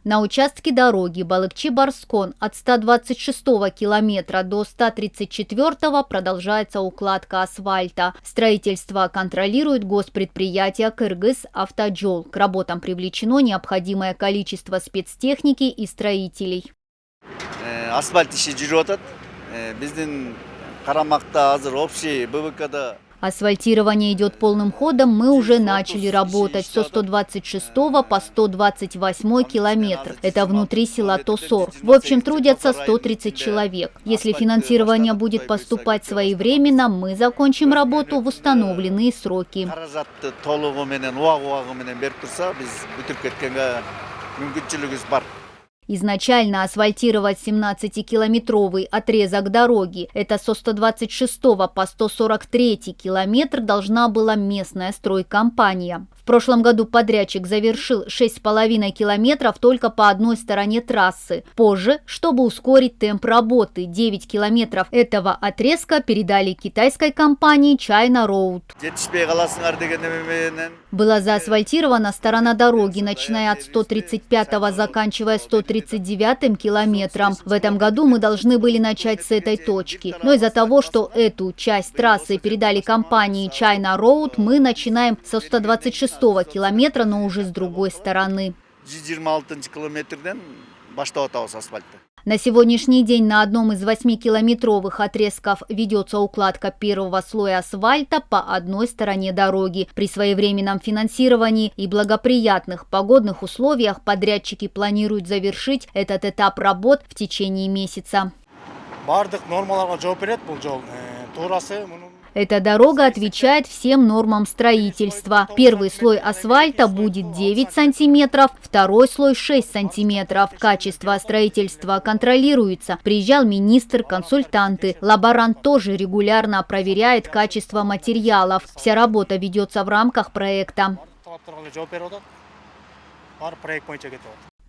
На участке дороги Балыкчы-Барскон от 126 километра до 134 продолжается укладка асфальта. Строительство контролирует госпредприятие «Кыргыз-Автожол». К работам привлечено необходимое количество спецтехники и строителей. Асфальт иши жүрүп атат. Биздин карамакта азыр общий БВКда. Асфальтирование идет полным ходом, мы уже начали работать со 126 по 128 километр. Это внутри села Тосор. В общем, трудятся 130 человек. Если финансирование будет поступать своевременно, мы закончим работу в установленные сроки. Изначально асфальтировать 17-километровый отрезок дороги, это со 126 по 143 километр, должна была местная стройкомпания. В прошлом году подрядчик завершил 6,5 километров только по одной стороне трассы. Позже, чтобы ускорить темп работы, 9 километров этого отрезка передали китайской компании China Road. Была заасфальтирована сторона дороги, начиная от 135-го, заканчивая 139-м километром. В этом году мы должны были начать с этой точки. Но из-за того, что эту часть трассы передали компании China Road, мы начинаем со 126-го километра, но уже с другой стороны. На сегодняшний день на одном из 8-километровых отрезков ведется укладка первого слоя асфальта по одной стороне дороги. При своевременном финансировании и благоприятных погодных условиях подрядчики планируют завершить этот этап работ в течение месяца. Эта дорога отвечает всем нормам строительства. Первый слой асфальта будет 9 сантиметров, второй слой 6 сантиметров. Качество строительства контролируется. Приезжал министр, консультанты. Лаборант тоже регулярно проверяет качество материалов. Вся работа ведется в рамках проекта.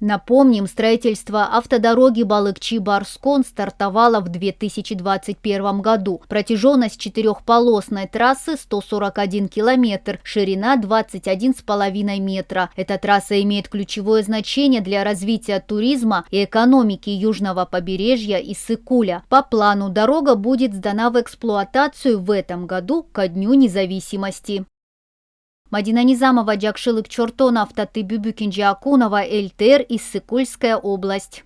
Напомним, строительство автодороги Балыкчы-Барскон стартовало в 2021 году. Протяженность четырехполосной трассы 141 километр, ширина 21,5 метра. Эта трасса имеет ключевое значение для развития туризма и экономики южного побережья Иссык-Куля. По плану дорога будет сдана в эксплуатацию в этом году ко Дню независимости. Мадина Низамова, Джакшылык Чортонов, Таты Бюбюкинджи Акунова, ЛТР, Иссык-Кульская область.